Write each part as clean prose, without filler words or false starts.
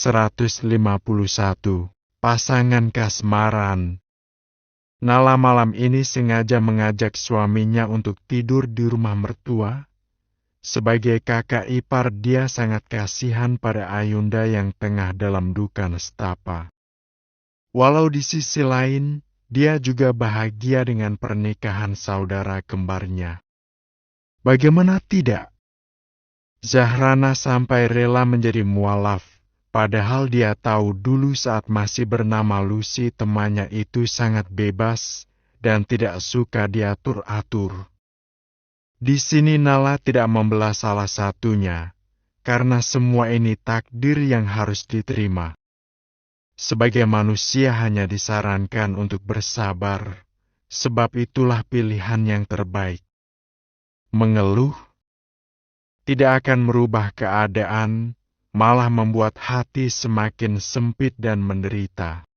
151. Pasangan kasmaran. Nala malam ini sengaja mengajak suaminya untuk tidur di rumah mertua. Sebagai kakak ipar, dia sangat kasihan pada Ayunda yang tengah dalam duka nestapa. Walau di sisi lain, dia juga bahagia dengan pernikahan saudara kembarnya. Bagaimana tidak? Zahrana sampai rela menjadi mualaf, padahal dia tahu dulu saat masih bernama Lucy temannya itu sangat bebas dan tidak suka diatur-atur. Di sini Nala tidak membelah salah satunya, karena semua ini takdir yang harus diterima. Sebagai manusia hanya disarankan untuk bersabar, sebab itulah pilihan yang terbaik. Mengeluh tidak akan merubah keadaan, malah membuat hati semakin sempit dan menderita.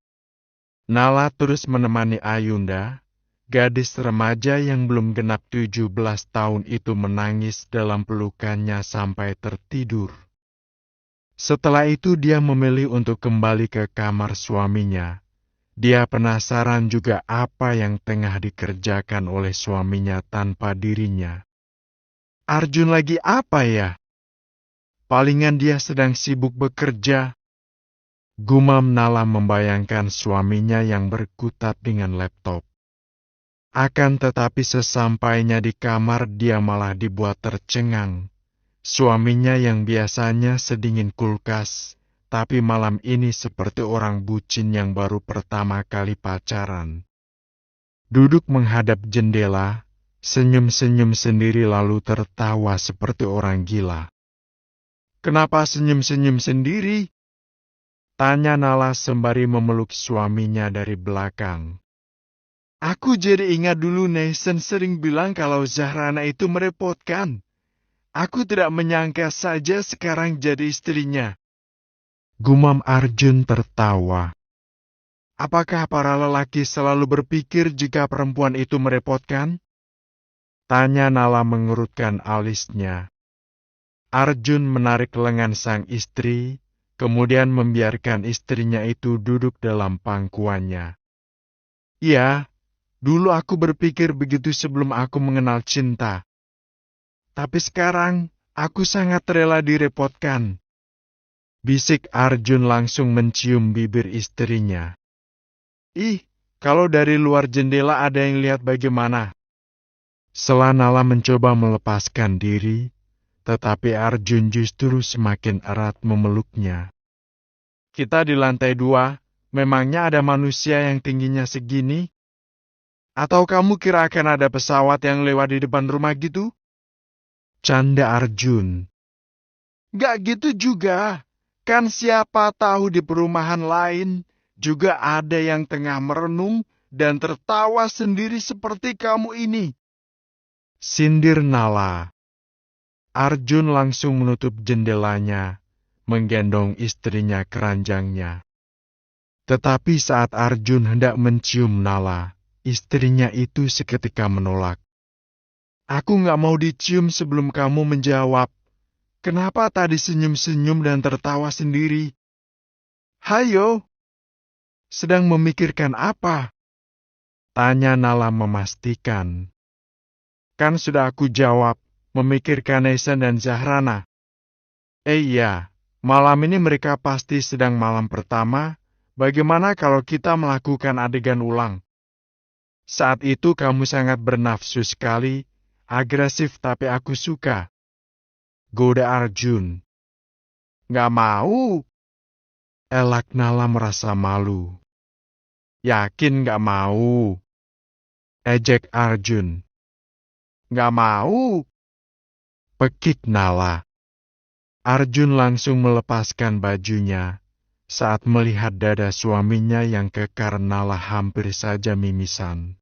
Nala terus menemani Ayunda, gadis remaja yang belum genap 17 tahun itu menangis dalam pelukannya sampai tertidur. Setelah itu dia memilih untuk kembali ke kamar suaminya. Dia penasaran juga apa yang tengah dikerjakan oleh suaminya tanpa dirinya. Arjun lagi apa ya? Palingan dia sedang sibuk bekerja. Gumam Nala membayangkan suaminya yang berkutat dengan laptop. Akan tetapi sesampainya di kamar dia malah dibuat tercengang. Suaminya yang biasanya sedingin kulkas, tapi malam ini seperti orang bucin yang baru pertama kali pacaran. Duduk menghadap jendela, senyum-senyum sendiri lalu tertawa seperti orang gila. Kenapa senyum-senyum sendiri? Tanya Nala sembari memeluk suaminya dari belakang. Aku jadi ingat dulu Nathan sering bilang kalau Zahrana itu merepotkan. Aku tidak menyangka saja sekarang jadi istrinya. Gumam Arjun tertawa. Apakah para lelaki selalu berpikir jika perempuan itu merepotkan? Tanya Nala mengerutkan alisnya. Arjun menarik lengan sang istri, kemudian membiarkan istrinya itu duduk dalam pangkuannya. Iya, dulu aku berpikir begitu sebelum aku mengenal cinta. Tapi sekarang, aku sangat rela direpotkan. Bisik Arjun langsung mencium bibir istrinya. Ih, kalau dari luar jendela ada yang lihat bagaimana? Setelah Nala mencoba melepaskan diri, tetapi Arjun justru semakin erat memeluknya. Kita di lantai 2, memangnya ada manusia yang tingginya segini? Atau kamu kira akan ada pesawat yang lewat di depan rumah gitu? Canda Arjun. Gak gitu juga. Kan siapa tahu di perumahan lain juga ada yang tengah merenung dan tertawa sendiri seperti kamu ini. Sindir Nala. Arjun langsung menutup jendelanya, menggendong istrinya ke ranjangnya. Tetapi saat Arjun hendak mencium Nala, istrinya itu seketika menolak. Aku gak mau dicium sebelum kamu menjawab. Kenapa tadi senyum-senyum dan tertawa sendiri? Hayo, sedang memikirkan apa? Tanya Nala memastikan. Kan sudah aku jawab, memikirkan Nathan dan Zahrana. Iya, malam ini mereka pasti sedang malam pertama. Bagaimana kalau kita melakukan adegan ulang? Saat itu kamu sangat bernafsu sekali, agresif tapi aku suka. Goda Arjun. Gak mau. Elak Nala merasa malu. Yakin gak mau? Ejek Arjun. Gak mau. Pekik Nala. Arjun langsung melepaskan bajunya saat melihat dada suaminya yang kekar. Nala hampir saja mimisan.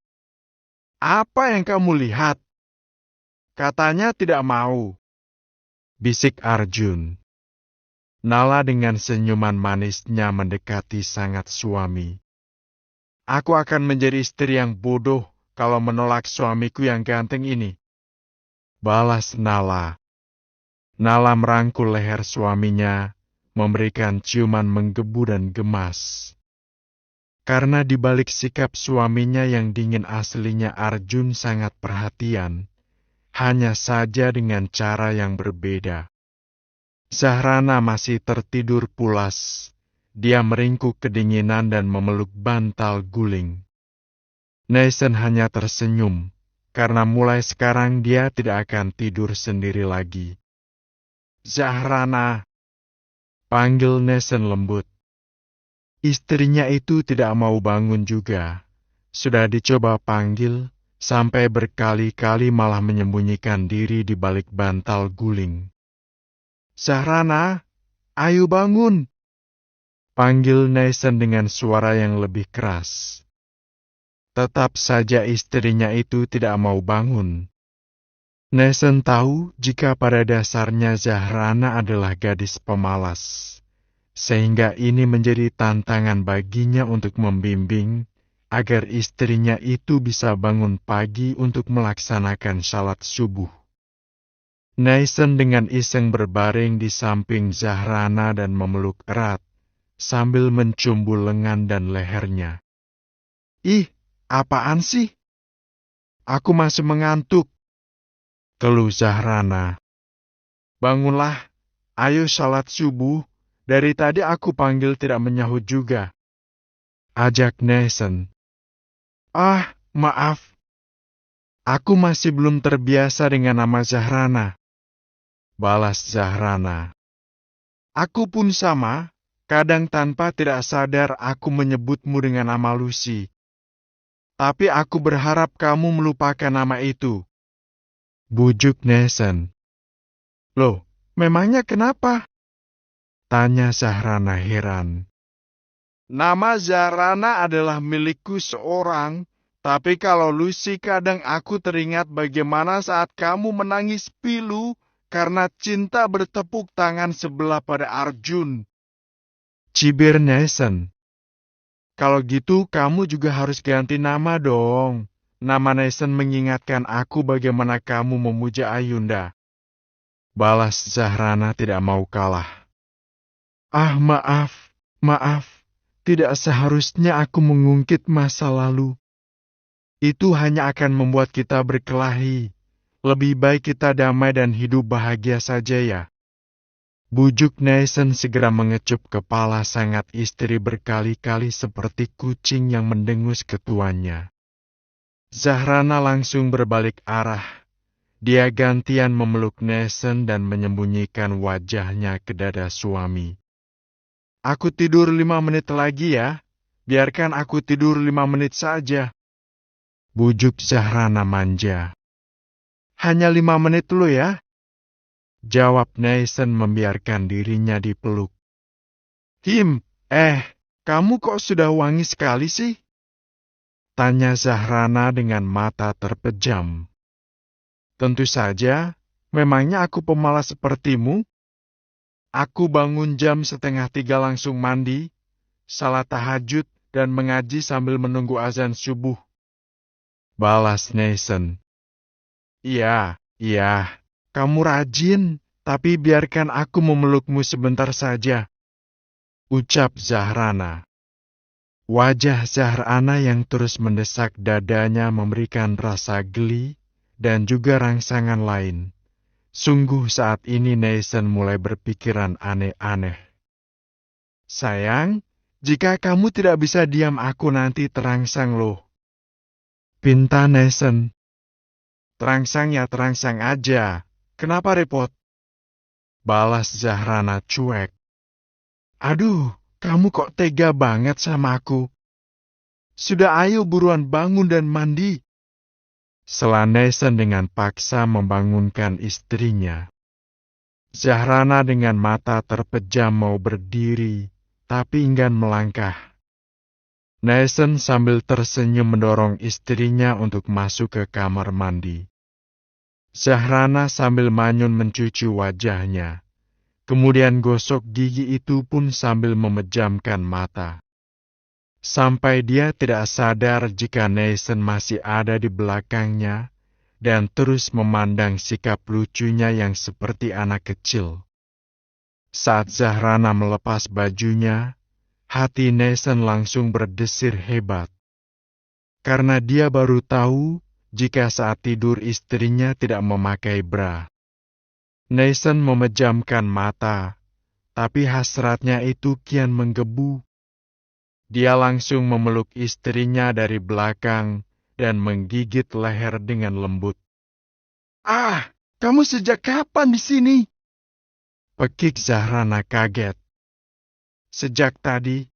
Apa yang kamu lihat? Katanya tidak mau. Bisik Arjun. Nala dengan senyuman manisnya mendekati sangat suami. Aku akan menjadi istri yang bodoh kalau menolak suamiku yang ganteng ini. Balas Nala. Nala merangkul leher suaminya, memberikan ciuman menggebu dan gemas. Karena di balik sikap suaminya yang dingin aslinya Arjun sangat perhatian, hanya saja dengan cara yang berbeda. Zahrana masih tertidur pulas. Dia meringkuk kedinginan dan memeluk bantal guling. Nathan hanya tersenyum, karena mulai sekarang dia tidak akan tidur sendiri lagi. Zahrana, panggil Nathan lembut. Istrinya itu tidak mau bangun juga. Sudah dicoba panggil, sampai berkali-kali malah menyembunyikan diri di balik bantal guling. Zahrana, ayo bangun! Panggil Nathan dengan suara yang lebih keras. Tetap saja istrinya itu tidak mau bangun. Nathan tahu jika pada dasarnya Zahrana adalah gadis pemalas, sehingga ini menjadi tantangan baginya untuk membimbing agar istrinya itu bisa bangun pagi untuk melaksanakan salat subuh. Nathan dengan iseng berbaring di samping Zahrana dan memeluk erat, sambil mencumbul lengan dan lehernya. Ih, apaan sih? Aku masih mengantuk, keluh Zahrana. Bangunlah, ayo salat subuh, dari tadi aku panggil tidak menyahut juga. Ajak Nathan. Ah, maaf. Aku masih belum terbiasa dengan nama Zahrana. Balas Zahrana. Aku pun sama, kadang tanpa tidak sadar aku menyebutmu dengan nama Lucy. Tapi aku berharap kamu melupakan nama itu. Bujuk Nathan. Loh, memangnya kenapa? Tanya Zahrana heran. Nama Zahrana adalah milikku seorang, tapi kalau Lucy kadang aku teringat bagaimana saat kamu menangis pilu karena cinta bertepuk tangan sebelah pada Arjun. Cibir Nathan. Kalau gitu kamu juga harus ganti nama dong. Nama Nathan mengingatkan aku bagaimana kamu memuja Ayunda. Balas Zahrana tidak mau kalah. Ah, maaf. Tidak seharusnya aku mengungkit masa lalu. Itu hanya akan membuat kita berkelahi. Lebih baik kita damai dan hidup bahagia saja ya. Bujuk Nathan segera mengecup kepala sangat istri berkali-kali seperti kucing yang mendengus ketuanya. Zahrana langsung berbalik arah. Dia gantian memeluk Nathan dan menyembunyikan wajahnya ke dada suami. Aku tidur 5 menit lagi ya. Biarkan aku tidur 5 menit saja. Bujuk Zahrana manja. Hanya 5 menit dulu ya. Jawab Nathan membiarkan dirinya dipeluk. Kamu kok sudah wangi sekali sih? Tanya Zahrana dengan mata terpejam. Tentu saja, memangnya aku pemalas sepertimu? Aku bangun jam 2:30 langsung mandi, salat tahajud, dan mengaji sambil menunggu azan subuh. Balas Nathan. Iya, kamu rajin, tapi biarkan aku memelukmu sebentar saja. Ucap Zahrana. Wajah Zahrana yang terus mendesak dadanya memberikan rasa geli dan juga rangsangan lain. Sungguh saat ini Nathan mulai berpikiran aneh-aneh. Sayang, jika kamu tidak bisa diam aku nanti terangsang loh. Pinta Nathan. Terangsang ya terangsang aja. Kenapa repot? Balas Zahrana cuek. Aduh, kamu kok tega banget sama aku. Sudah ayo buruan bangun dan mandi. Sela Nathan dengan paksa membangunkan istrinya. Zahrana dengan mata terpejam mau berdiri, tapi enggan melangkah. Nathan sambil tersenyum mendorong istrinya untuk masuk ke kamar mandi. Zahrana sambil manyun mencuci wajahnya. Kemudian gosok gigi itu pun sambil memejamkan mata. Sampai dia tidak sadar jika Nathan masih ada di belakangnya dan terus memandang sikap lucunya yang seperti anak kecil. Saat Zahrana melepas bajunya, hati Nathan langsung berdesir hebat. Karena dia baru tahu jika saat tidur istrinya tidak memakai bra. Nathan memejamkan mata, tapi hasratnya itu kian menggebu. Dia langsung memeluk istrinya dari belakang dan menggigit leher dengan lembut. "Ah, kamu sejak kapan di sini?" Pekik Zahrana kaget. "Sejak tadi,"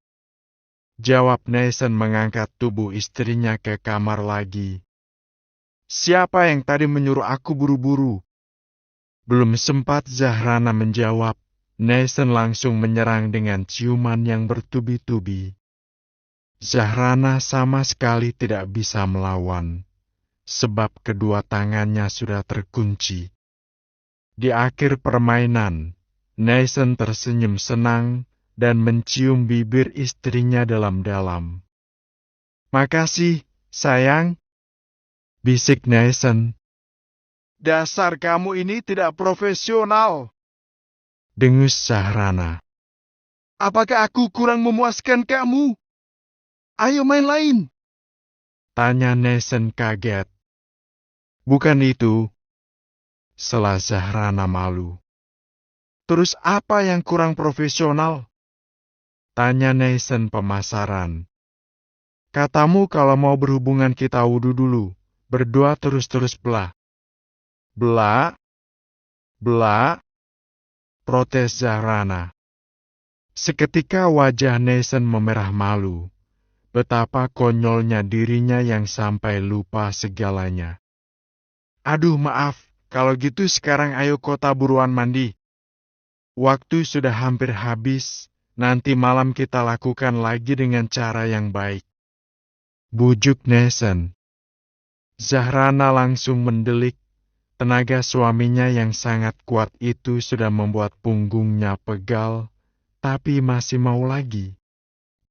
jawab Nathan mengangkat tubuh istrinya ke kamar lagi. "Siapa yang tadi menyuruh aku buru-buru?" Belum sempat Zahrana menjawab, Nathan langsung menyerang dengan ciuman yang bertubi-tubi. Zahrana sama sekali tidak bisa melawan, sebab kedua tangannya sudah terkunci. Di akhir permainan, Nathan tersenyum senang dan mencium bibir istrinya dalam-dalam. "Makasih, sayang," bisik Nathan. "Dasar kamu ini tidak profesional," dengus Zahrana. "Apakah aku kurang memuaskan kamu? Ayo main lain," tanya Nathan kaget. "Bukan itu," sela Zahrana malu. "Terus apa yang kurang profesional?" tanya Nathan pemasaran. "Katamu kalau mau berhubungan kita wudhu dulu, berdoa terus-terus belah." "Belah? Belah?" protes Zahrana. Seketika wajah Nathan memerah malu. Betapa konyolnya dirinya yang sampai lupa segalanya. "Aduh maaf, kalau gitu sekarang ayo kota buruan mandi. Waktu sudah hampir habis, nanti malam kita lakukan lagi dengan cara yang baik," bujuk Nathan. Zahrana langsung mendelik. Tenaga suaminya yang sangat kuat itu sudah membuat punggungnya pegal, tapi masih mau lagi.